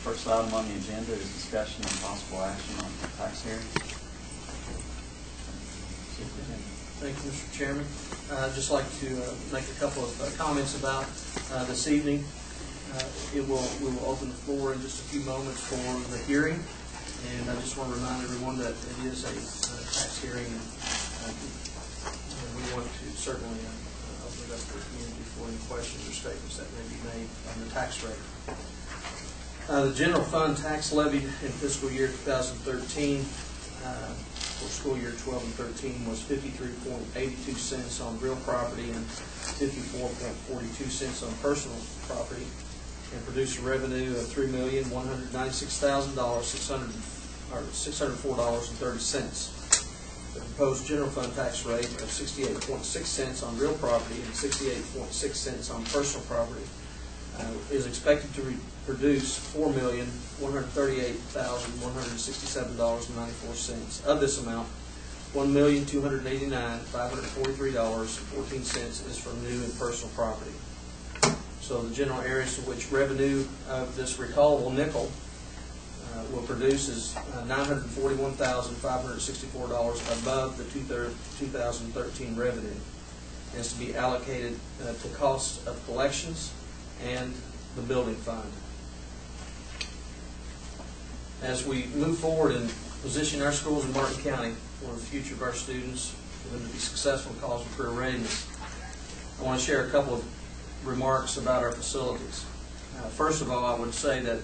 First item on the agenda is discussion and possible action on tax hearings. Thank you, Mr. Chairman. I'd just like to make a couple of comments about this evening. We will open the floor in just a few moments for the hearing, and I just want to remind everyone that it is a tax hearing, and we want to certainly open it up to the community for any questions or statements that may be made on the tax rate. The general fund tax levied in fiscal year 2013 for school year 12 and 13 was 53.82 cents on real property and 54.42 cents on personal property, and produced a revenue of $3,196,604.30. The proposed general fund tax rate of 68.6 cents on real property and 68.6 cents on personal property is expected to produce $4,138,167.94. Of this amount, $1,289,543.14 is from new and personal property. So the general areas to which revenue of this recallable nickel will produce is $941,564 above the 2013 revenue, and is to be allocated to costs of collections and the building fund. As we move forward and position our schools in Martin County for the future of our students, for them to be successful in college and career readiness, I want to share a couple of remarks about our facilities. First of all, I would say that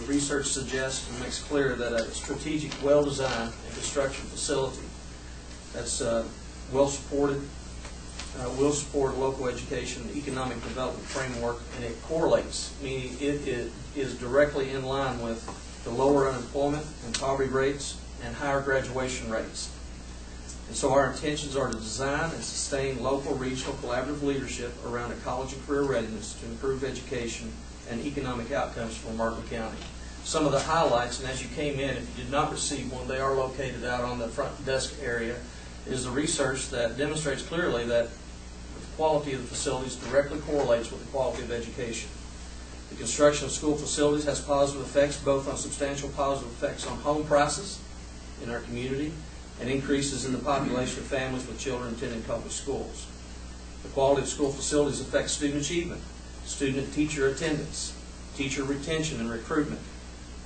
research suggests and makes clear that a strategic, well-designed and construction facility that's well supported will support local education and economic development framework, and it correlates, meaning it is directly in line with the lower unemployment and poverty rates and higher graduation rates. And so our intentions are to design and sustain local, regional, collaborative leadership around a college and career readiness to improve education and economic outcomes for Martin County. Some of the highlights, and as you came in, if you did not receive one, they are located out on the front desk area, is the research that demonstrates clearly that the quality of the facilities directly correlates with the quality of education. The construction of school facilities has positive effects, both on substantial positive effects on home prices in our community and increases in the population of families with children attending public schools. The quality of school facilities affects student achievement, student and teacher attendance, teacher retention and recruitment,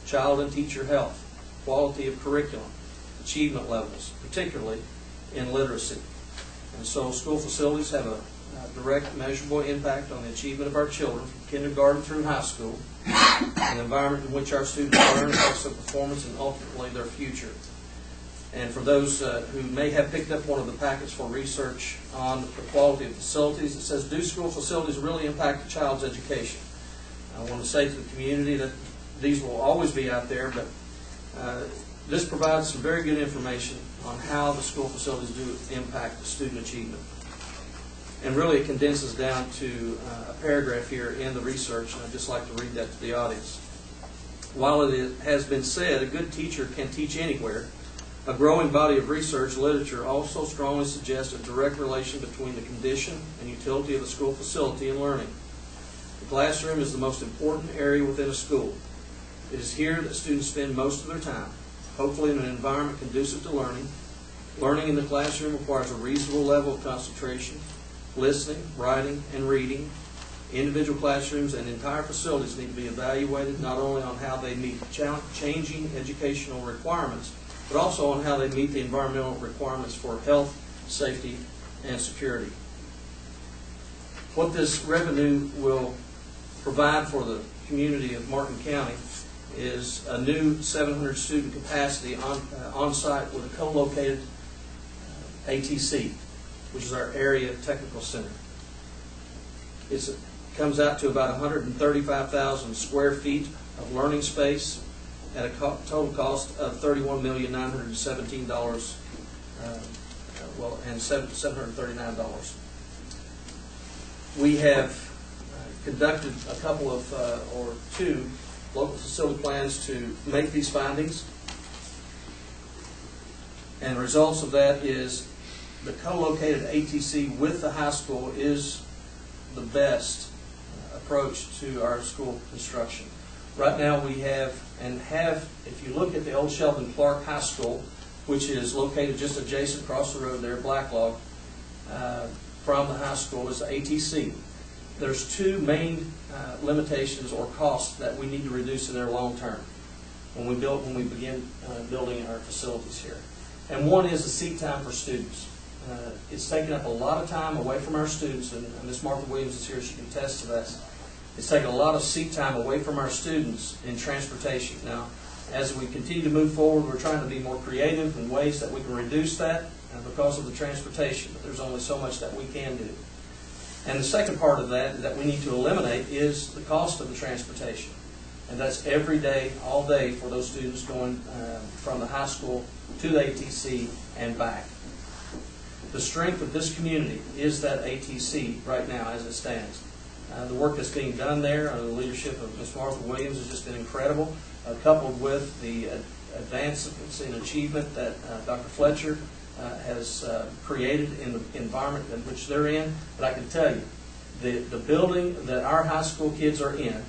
child and teacher health, quality of curriculum, achievement levels, particularly in literacy. And so school facilities have a direct, measurable impact on the achievement of our children from kindergarten through high school. The environment in which our students learn affects their performance and ultimately their future. And for those who may have picked up one of the packets for research on the quality of facilities, it says, do school facilities really impact a child's education? I want to say to the community that these will always be out there, but this provides some very good information on how the school facilities do impact the student achievement. And really it condenses down to a paragraph here in the research, and I'd just like to read that to the audience. While it has been said a good teacher can teach anywhere, a growing body of research literature also strongly suggests a direct relation between the condition and utility of the school facility and learning. The classroom is the most important area within a school. It is here that students spend most of their time, hopefully in an environment conducive to learning. Learning in the classroom requires a reasonable level of concentration, listening, writing, and reading. Individual classrooms and entire facilities need to be evaluated not only on how they meet changing educational requirements, but also on how they meet the environmental requirements for health, safety, and security. What this revenue will provide for the community of Martin County is a new 700 student capacity on-site with a co-located ATC, which is our Area Technical Center. It comes out to about 135,000 square feet of learning space at a total cost of $31,917, and $739. We have conducted a couple of, or two, local facility plans to make these findings. And the results of that is the co-located ATC with the high school is the best approach to our school construction. Right now we have, if you look at the old Sheldon Clark High School, which is located just adjacent across the road there, Blacklog, from the high school is the ATC. There's two main limitations or costs that we need to reduce in there long term when we begin building our facilities here. And one is the seat time for students. It's taken up a lot of time away from our students, and Ms. Martha Williams is here, she can attest to that. It's taken a lot of seat time away from our students in transportation. Now, as we continue to move forward, we're trying to be more creative in ways that we can reduce that because of the transportation, but there's only so much that we can do. And the second part of that we need to eliminate is the cost of the transportation. And that's every day, all day, for those students going from the high school to the ATC and back. The strength of this community is that ATC right now as it stands. The work that's being done there under the leadership of Ms. Martha Williams has just been incredible, coupled with the advancements in achievement that Dr. Fletcher has created in the environment in which they're in. But I can tell you, the building that our high school kids are in,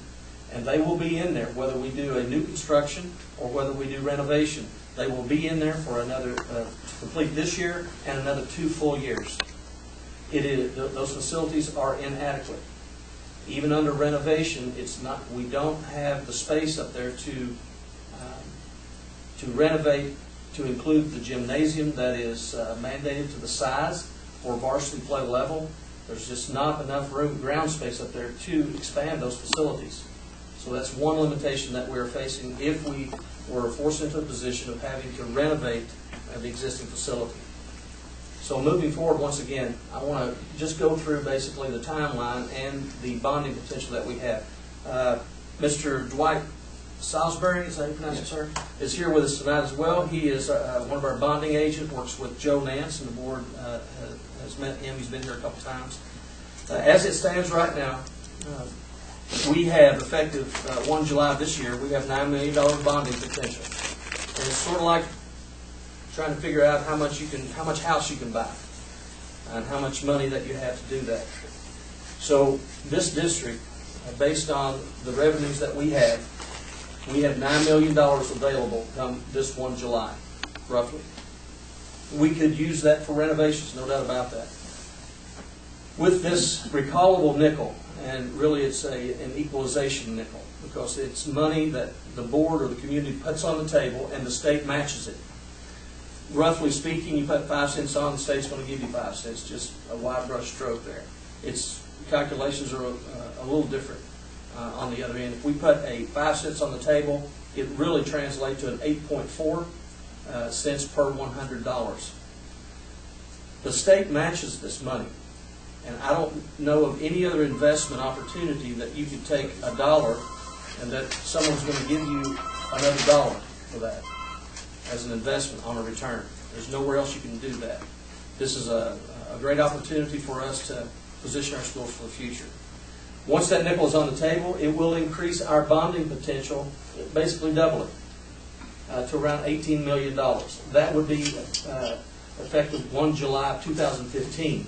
and they will be in there whether we do a new construction or whether we do renovation, they will be in there for another, to complete this year and another 2 full years. Those facilities are inadequate. Even under renovation, we don't have the space up there to renovate to include the gymnasium that is mandated to the size for varsity play level. There's just not enough ground space up there to expand those facilities. So that's one limitation that we're facing if we were forced into a position of having to renovate the existing facility. So moving forward, once again, I want to just go through basically the timeline and the bonding potential that we have. Mr. Dwight Salisbury, is that how you pronounce it, sir? Is here with us tonight as well. He is one of our bonding agents, works with Joe Nance, and the board has met him. He's been here a couple times. As it stands right now, we have, effective 1 July of this year, we have $9 million bonding potential. And it's sort of like trying to figure out how much house you can buy and how much money that you have to do that. So this district, based on the revenues that we have $9 million available come this 1 July, roughly. We could use that for renovations, no doubt about that. With this recallable nickel, and really it's an equalization nickel, because it's money that the board or the community puts on the table and the state matches it. Roughly speaking, you put 5 cents on, the state's going to give you 5 cents, just a wide brush stroke there. Calculations are a little different on the other end. If we put a 5 cents on the table, it really translates to an 8.4 cents per $100. The state matches this money. And I don't know of any other investment opportunity that you could take $1 and that someone's going to give you another $1 for that as an investment on a return. There's nowhere else you can do that. This is a great opportunity for us to position our schools for the future. Once that nickel is on the table, it will increase our bonding potential, basically double it, to around $18 million. That would be effective 1 July 2015.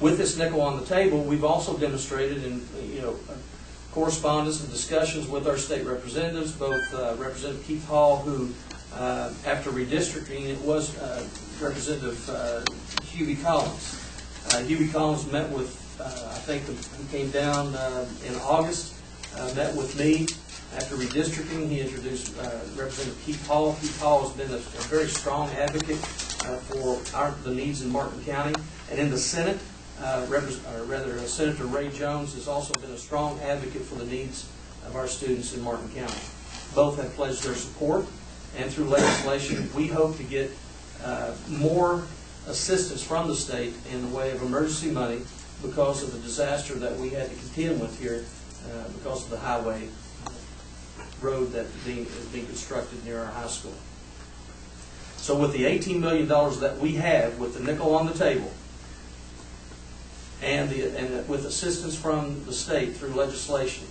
With this nickel on the table, we've also demonstrated in correspondence and discussions with our state representatives, both Representative Keith Hall, who after redistricting, it was Representative Hubie Collins. Hubie Collins met with, I think he came down in August, met with me after redistricting. He introduced Representative Keith Hall. Keith Hall has been a very strong advocate for the needs in Martin County. And in the Senate, Senator Ray Jones has also been a strong advocate for the needs of our students in Martin County. Both have pledged their support, and through legislation, we hope to get more assistance from the state in the way of emergency money because of the disaster that we had to contend with here because of the highway road that is being constructed near our high school. So with the $18 million that we have, with the nickel on the table, and with assistance from the state through legislation,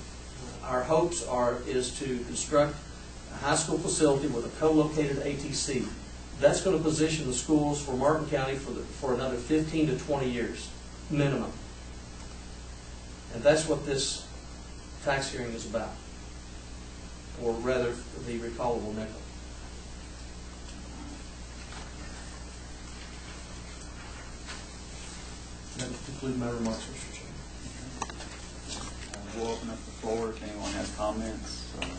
our hopes is to construct a high school facility with a co-located ATC. That's going to position the schools for Martin County for another 15 to 20 years, minimum. And that's what this tax hearing is about. or rather the recallable nickel. That concludes my remarks, Mr. Chairman. We'll open up the floor if anyone has comments. You're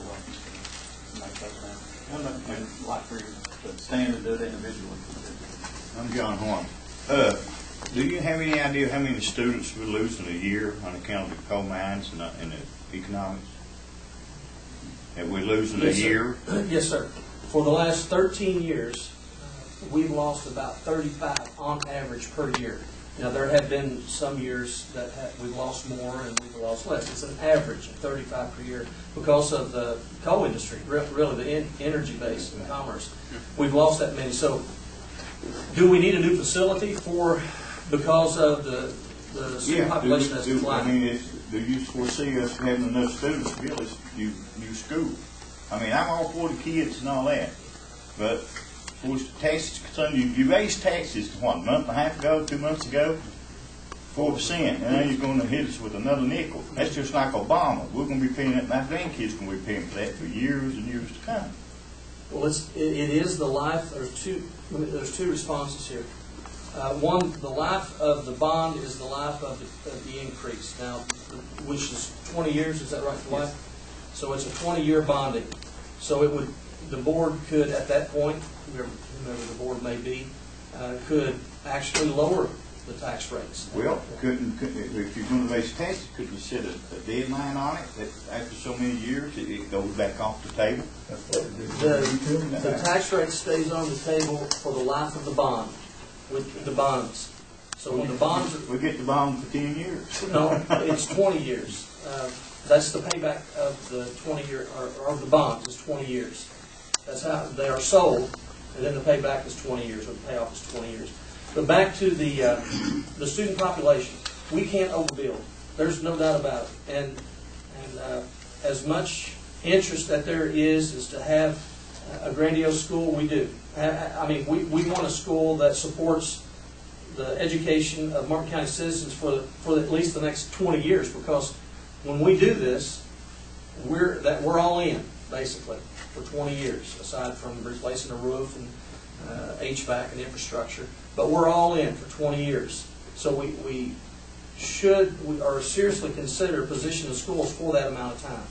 welcome to make those now. I'd like for you to stand and do it individually. I'm John Horn. Do you have any idea how many students we lose in a year on account of the coal mines and the economics? That we lose in a year? Yes, sir. For the last 13 years, we've lost about 35 on average per year. Now, there have been some years that we've lost more and we've lost less. It's an average of 35 per year because of the coal industry, really the energy base and commerce. We've lost that many. So, do we need a new facility because of the student population that's declining? Do you foresee us having enough students to build this new school? I mean, I'm all for the kids and all that, but for taxes concerned, you raised taxes, what, a month and a half ago, 2 months ago? 4%, and now you're going to hit us with another nickel. That's just like Obama. We're going to be paying that. My grandkids are going to be paying for that for years and years to come. Well, it is the life. There's two responses here. One, the life of the bond is the life of the increase. Now, which is 20 years. Is that right, the life? So it's a 20-year bonding. So the board could, at that point, whoever the board may be, could actually lower the tax rates. Well, if you're going to raise taxes, could you set a deadline on it that after so many years it goes back off the table? The tax rate stays on the table for the life of the bond, with the bonds. So when the bonds we get the bond for 10 years. No, it's 20 years. That's the payback of the 20-year, or the bonds is 20 years. That's how they are sold, and then the payback is 20 years, or the payoff is 20 years. But back to the student population, we can't overbuild. There's no doubt about it. And as much interest that there is to have a grandiose school, we do. I mean, we want a school that supports the education of Martin County citizens for at least the next 20 years, because when we do this, we're all in, basically, for 20 years, aside from replacing a roof and HVAC and infrastructure. But we're all in for 20 years. So we are seriously consider positioning the schools for that amount of time.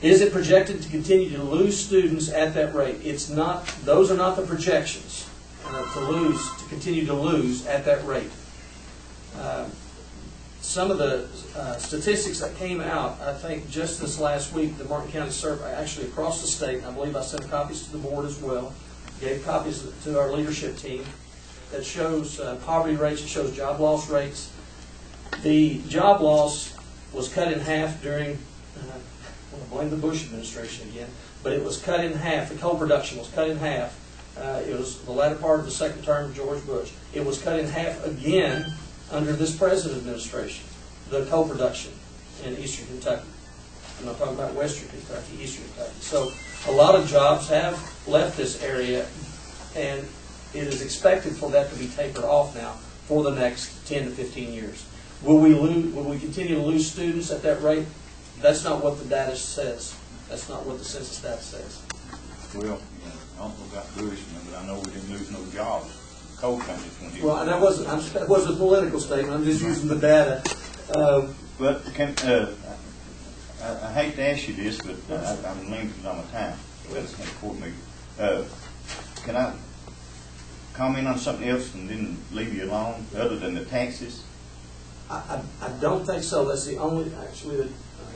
Is it projected to continue to lose students at that rate? It's not. Those are not the projections to continue to lose at that rate. Some of the statistics that came out, I think just this last week, the Martin County survey, actually across the state, and I believe I sent copies to the board as well, gave copies to our leadership team, that shows poverty rates, it shows job loss rates. The job loss was cut in half during, I blame the Bush administration again, but it was cut in half. The coal production was cut in half. It was the latter part of the second term of George Bush. It was cut in half again under this present administration, the coal production in eastern Kentucky. I'm not talking about western Kentucky, eastern Kentucky. So a lot of jobs have left this area, and it is expected for that to be tapered off now for the next 10 to 15 years. Will we continue to lose students at that rate? That's not what the data says. That's not what the census data says. Well, I don't know about Bush, but I know we didn't lose no jobs. Coal countries when he well, that wasn't a political statement. I'm just using the data. But I hate to ask you this, but I'm limited on my time. Court meeting. Can I comment on something else and then leave you alone, other than the taxes? I don't think so. That's the only, actually.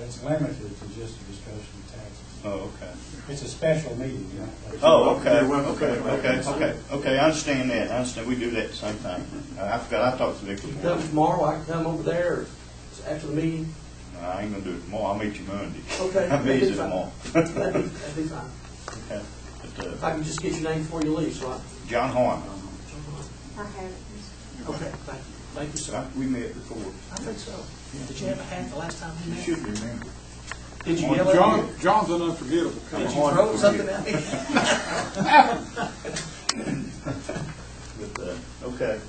It's limited to just a discussion of taxes. Oh, okay. It's a special meeting. You know? Oh, okay. Okay. I understand that. I understand. We do that at the same time. I forgot. I talked to Vic You before. come tomorrow. I can come over there or after the meeting. No, I ain't gonna do it tomorrow. I'll meet you Monday. Okay. I'm busy tomorrow. That'd be fine. Okay. But, If I can just get your name before you leave, so John Horn. I have it. Okay, thank you. Thank you, sir. We met before. I think so. Did you have a hat the last time we You met? should remember. Did you yell at me? John's an unforgettable. Did you throw something at me? But, okay.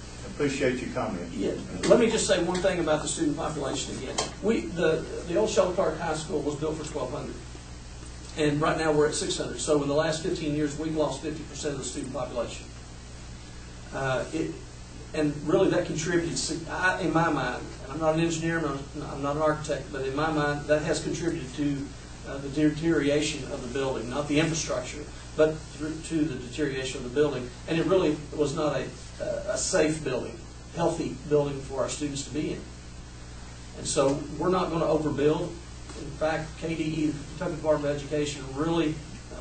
appreciate your comment. Yeah, let me just say one thing about the student population again. The old Shelby Clark High School was built for 1,200, and right now we're at 600. So in the last 15 years, we've lost 50% of the student population. And really that contributed, in my mind, and I'm not an engineer, I'm not an architect, but in my mind, that has contributed to the deterioration of the building, not the infrastructure, but to the deterioration of the building. And it really was not a safe building, healthy building for our students to be in. And so we're not going to overbuild. In fact, KDE, the Kentucky Department of Education, really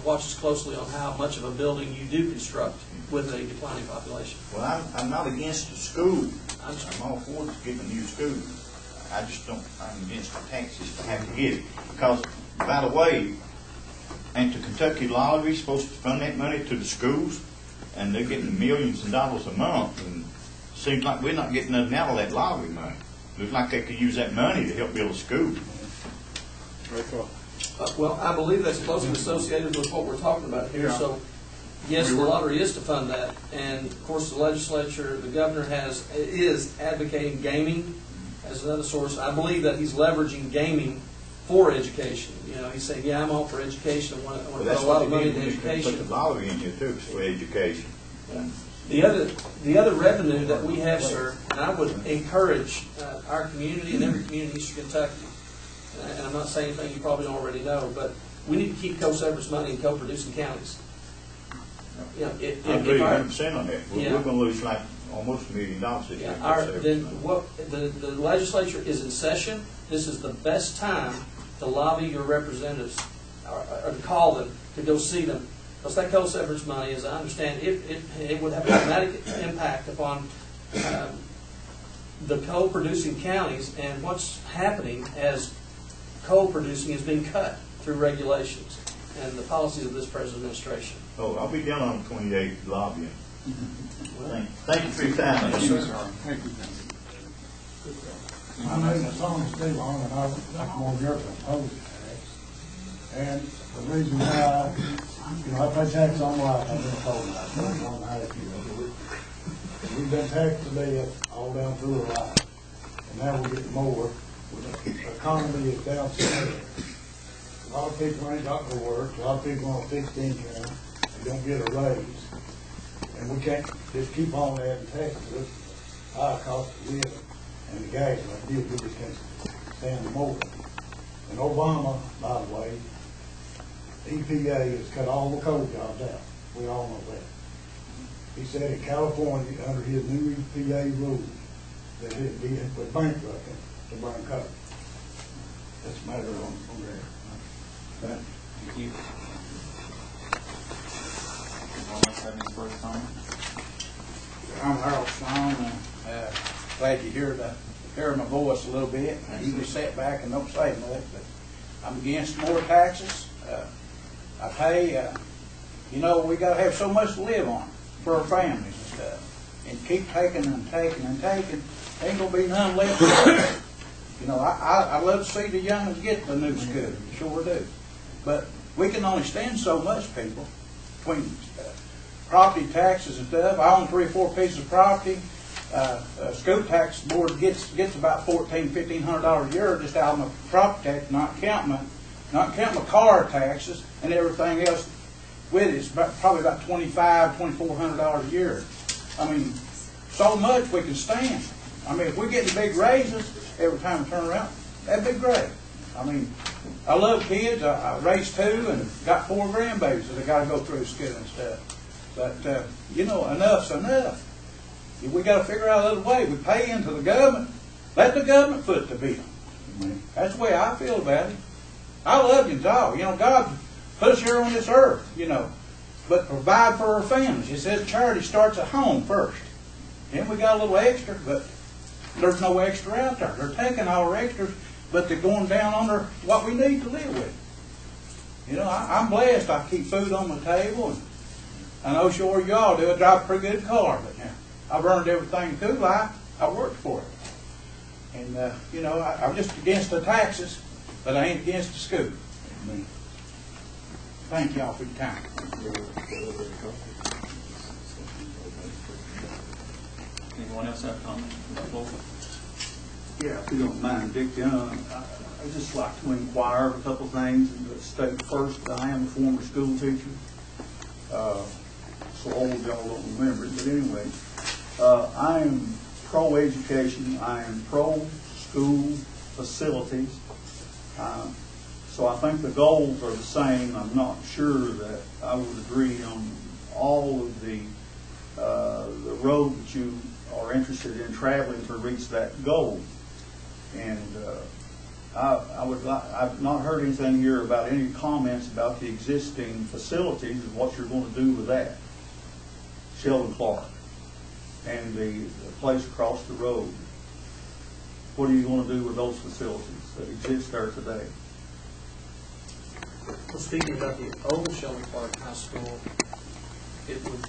watches closely on how much of a building you do construct with a declining population. Well, I'm not against the school. I'm all for getting a new school. I just don't, I'm against the taxes to have to get it. Because, by the way, ain't the Kentucky Lottery supposed to fund that money to the schools? And they're getting millions of dollars a month, and it seems like we're not getting nothing out of that lottery money. Looks like they could use that money to help build a school. Well, I believe that's closely associated with what we're talking about here. So, yes, the lottery is to fund that, and of course, the legislature, the governor is advocating gaming as another source. I believe that he's leveraging gaming for education. You know, he's saying, "Yeah, I'm all for education. I want to put a lot of money into education." Put the lottery in here too for education. Yeah. The other revenue that we have, sir, and I would encourage our community and every community in Eastern Kentucky. And I'm not saying anything you probably don't already know, but we need to keep co-severance money in co-producing counties. You know, I agree 100% on that. We're going to lose like almost $1 million this year. Then what the legislature is in session. This is the best time to lobby your representatives or to call them to go see them, because that co-severance money, as I understand, it would have a dramatic impact upon the coal-producing counties and what's happening as coal producing has been cut through regulations and the policies of this present administration. Oh, I'll be down on the 28th lobbying. Thank you for your time. Thank you, sir. Thank you. My name is Tom Steelon, and I'm on your proposal tax. And the reason why, I pay tax on life, I've been told that, for 1.5 years. We've been taxed to death all down through our life, and now we're getting more. The economy is down south. A lot of people ain't got no work. A lot of people on fixed income. They don't get a raise. And we can't just keep on adding taxes. It's high cost of living. And the gas, like this, we just can't stand more. And Obama, by the way, EPA has cut all the coal jobs out. We all know that. He said in California, under his new EPA rules, that it would bankrupt him to burn coal. That's a matter on there. Thank you. Anyone else have any further comments? I'm Harold Sloan, and glad you hear my voice a little bit. I usually sit back and don't say much, but I'm against more taxes. I pay, we got to have so much to live on for our families and stuff. And keep taking and taking and taking, ain't going to be none left. I love to see the young get to the new school, sure do. But we can only stand so much, people, between property taxes and stuff. I own 3 or 4 pieces of property. School tax board gets about $1,500 a year just out of my property tax, not counting my car taxes and everything else with it. It's probably about $2,400 a year. I mean, so much we can stand. I mean, if we get the big raises every time we turn around, that'd be great. I mean, I love kids. I raised 2 and got 4 grandbabies that I got to go through school and stuff. But, enough's enough. We got to figure out another way. We pay into the government. Let the government foot the bill. That's the way I feel about it. I love you all. God put us here on this earth, but provide for our families. It says charity starts at home first. Then we got a little extra, but there's no extra out there. They're taking our extras, but they're going down under what we need to live with. I'm blessed. I keep food on my table, and I know sure y'all do. I drive a pretty good car, but I've earned everything through life. I worked for it. And, I'm just against the taxes, but I ain't against the school. Thank y'all for your time. Anyone else have comments on the floor? Yeah, if you don't mind, Dick, I'd just like to inquire of a couple of things. State first, I am a former school teacher. So old y'all don't remember it, but anyway, I am pro-education. I am pro-school facilities. So I think the goals are the same. I'm not sure that I would agree on all of the road that you are interested in traveling to reach that goal. And I've not heard anything here about any comments about the existing facilities and what you're going to do with that. Sheldon Clark and the place across the road. What are you going to do with those facilities that exist there today? Well, speaking about the old Sheldon Clark High School, it would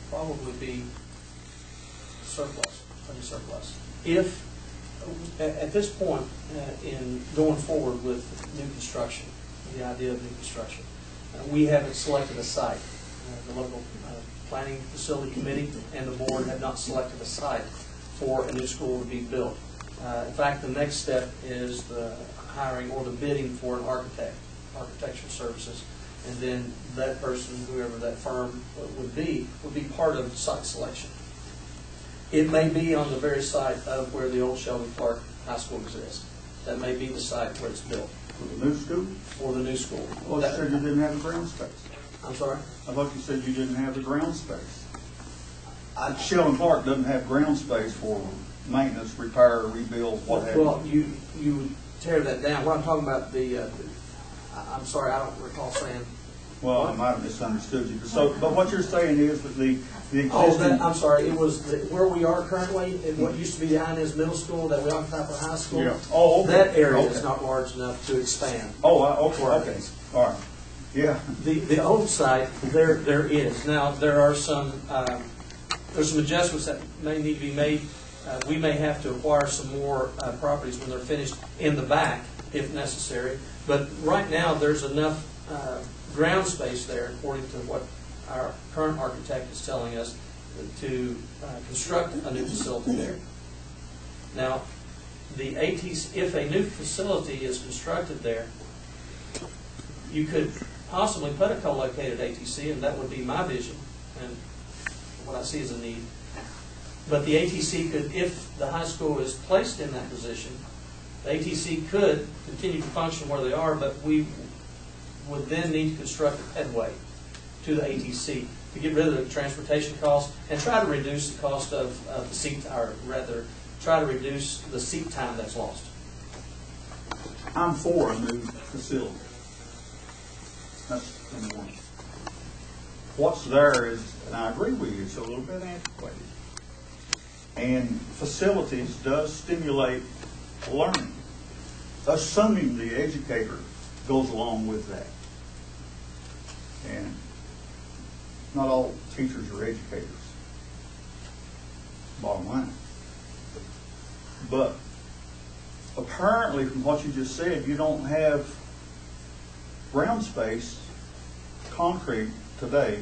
probably be surplus, if at this point in going forward with new construction, the idea of new construction, we haven't selected a site. The local planning facility committee and the board have not selected a site for a new school to be built. In fact, the next step is the hiring or the bidding for an architectural services, and then that person, whoever that firm would be part of site selection. It may be on the very site of where the old Sheldon Clark High School exists. That may be the site where it's built. For the new school? For the new school. Well, you said you didn't have the ground space. I'm sorry? I thought you said you didn't have the ground space. Sheldon Clark doesn't have ground space for maintenance, repair, rebuild, what have you. Well, you tear that down. What I'm talking about, I'm sorry, I don't recall saying. Well, I might have misunderstood you. So, but what you're saying is that the existing... I'm sorry, it was where we are currently, in what used to be the Inez Middle School that we occupy for high school. Yeah. Oh, okay. That area Okay. is not large enough to expand. Oh, okay. All right. Yeah. The old site, there is. Now, there are there's some adjustments that may need to be made. We may have to acquire some more properties when they're finished in the back, if necessary. But right now, there's enough ground space there, according to what our current architect is telling us, to construct a new facility there. Now, the ATC, if a new facility is constructed there, you could possibly put a co-located ATC, and that would be my vision and what I see as a need. But the ATC could, if the high school is placed in that position, the ATC could continue to function where they are, but we would then need to construct a headway to the ATC to get rid of the transportation costs and try to reduce the cost of the seat, or rather, try to reduce the seat time that's lost. I'm for a new facility. That's number one. What's there is, and I agree with you, it's a little bit antiquated. And facilities does stimulate learning, assuming the educator goes along with that. And not all teachers are educators, bottom line. But apparently, from what you just said, you don't have ground space, concrete today,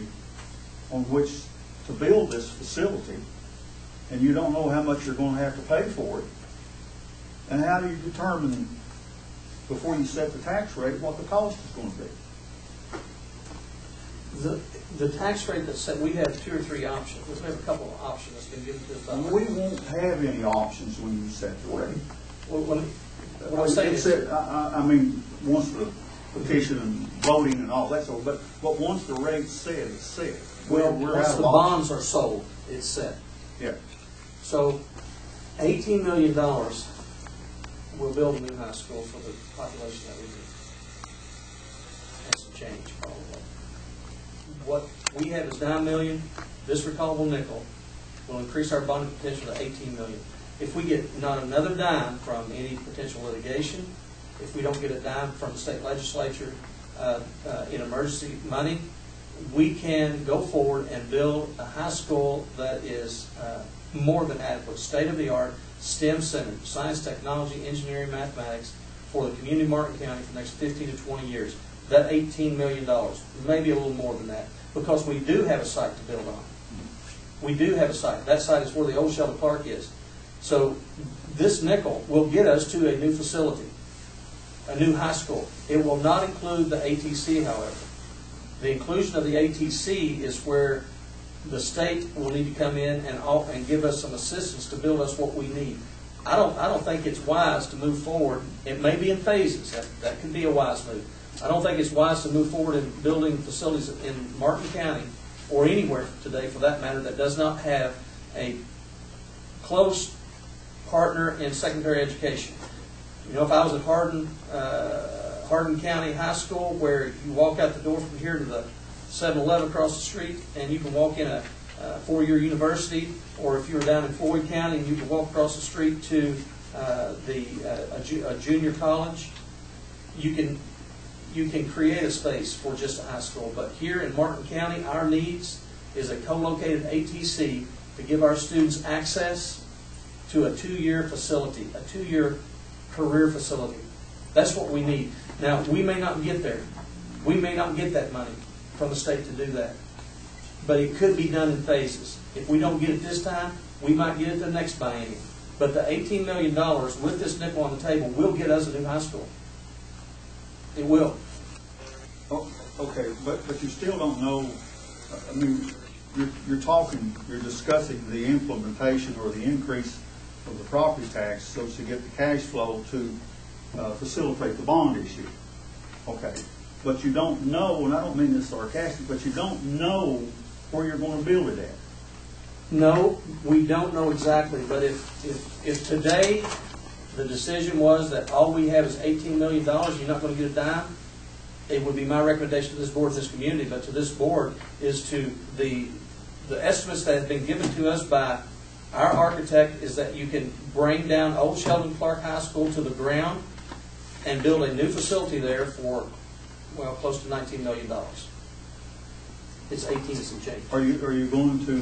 on which to build this facility, and you don't know how much you're going to have to pay for it. And how do you determine, before you set the tax rate, what the cost is going to be? The tax rate that's set, we have 2 or 3 options. We have a couple of options that's been given to us. We won't have any options when you set the rate. Well, what I'm saying is, I mean, once the petition and voting and all that sort of, but once the rate's set, it's set. well, We're once out the of bonds are sold, it's set. Yeah. So, $18 million will build a new high school for the population that we need. That's some change, probably. What we have is $9 million. This recallable nickel will increase our bonding potential to $18 million. If we get not another dime from any potential litigation, if we don't get a dime from the state legislature in emergency money, we can go forward and build a high school that is more than adequate, state-of-the-art, STEM-centered, science, technology, engineering, mathematics, for the community of Martin County for the next 15 to 20 years. That $18 million, maybe a little more than that, because we do have a site to build on. We do have a site. That site is where the old Sheldon Clark is. So this nickel will get us to a new facility, a new high school. It will not include the ATC, however. The inclusion of the ATC is where the state will need to come in and give us some assistance to build us what we need. I don't think it's wise to move forward. It may be in phases. That could be a wise move. I don't think it's wise to move forward in building facilities in Martin County or anywhere today, for that matter, that does not have a close partner in secondary education. You know, if I was at Hardin County High School, where you walk out the door from here to the 7-Eleven across the street, and you can walk in a four-year university, or if you were down in Floyd County, and you can walk across the street to a junior college, you can create a space for just a high school. But here in Martin County, our needs is a co-located ATC to give our students access to a 2-year facility, a 2-year career facility. That's what we need. Now, we may not get there. We may not get that money from the state to do that. But it could be done in phases. If we don't get it this time, we might get it the next biennium. But the $18 million with this nickel on the table will get us a new high school. It will. Oh, okay, but you still don't know, I mean, you're discussing the implementation or the increase of the property tax so to get the cash flow to facilitate the bond issue. Okay, but you don't know, and I don't mean this sarcastic, but you don't know where you're going to build it at. No, we don't know exactly, but if today the decision was that all we have is $18 million, you're not going to get a dime, it would be my recommendation to this board, this community, but to this board, is to the estimates that have been given to us by our architect is that you can bring down old Sheldon Clark High School to the ground and build a new facility there for, well, close to $19 million. It's 18 and some change. Are you going to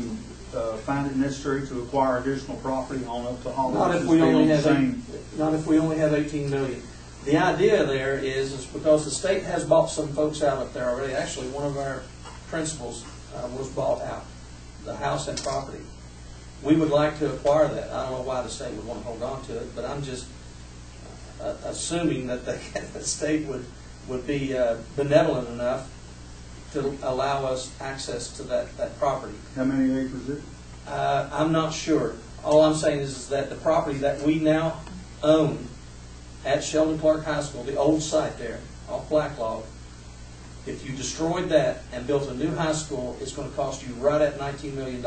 find it necessary to acquire additional property on up to Hollow? Not if we only have 18 million. The idea there is because the state has bought some folks out up there already. Actually, one of our principals was bought out, the house and property. We would like to acquire that. I don't know why the state would want to hold on to it, but I'm just assuming that the state would be benevolent enough to allow us access to that property. How many acres is it? I'm not sure. All I'm saying is that the property that we now own at Sheldon Clark High School, the old site there, off Blacklog, if you destroyed that and built a new high school, it's going to cost you right at $19 million.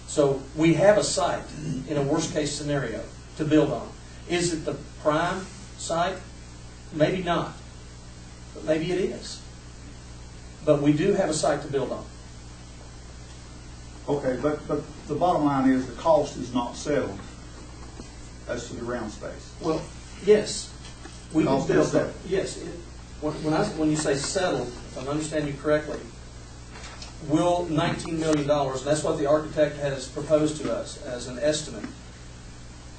So we have a site in a worst case scenario to build on. Is it the prime site? Maybe not, but maybe it is. But we do have a site to build on. Okay, but the bottom line is the cost is not settled as to the ground space. Well, yes, we can Cost build is that. settled. Yes, when you say settled, if I'm understanding you correctly, will $19 million, and that's what the architect has proposed to us as an estimate,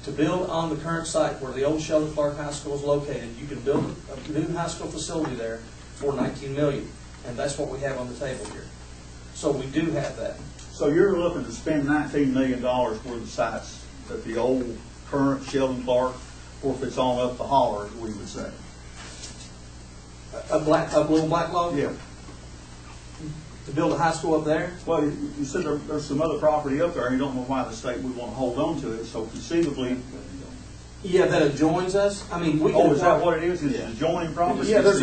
to build on the current site where the old Sheldon Clark High School is located. You can build a new high school facility there for $19 million, and that's what we have on the table here. So we do have that. So you're looking to spend $19 million worth of sites at the old current Sheldon Clark, or if it's on up the holler, as we would say. A little Blacklog? Yeah. To build a high school up there? Well, you said there's some other property up there, and you don't know why the state would want to hold on to it, so conceivably. Yeah, that adjoins us. I mean, we can. Oh, is that what it is? Is it adjoining property? Yeah, there's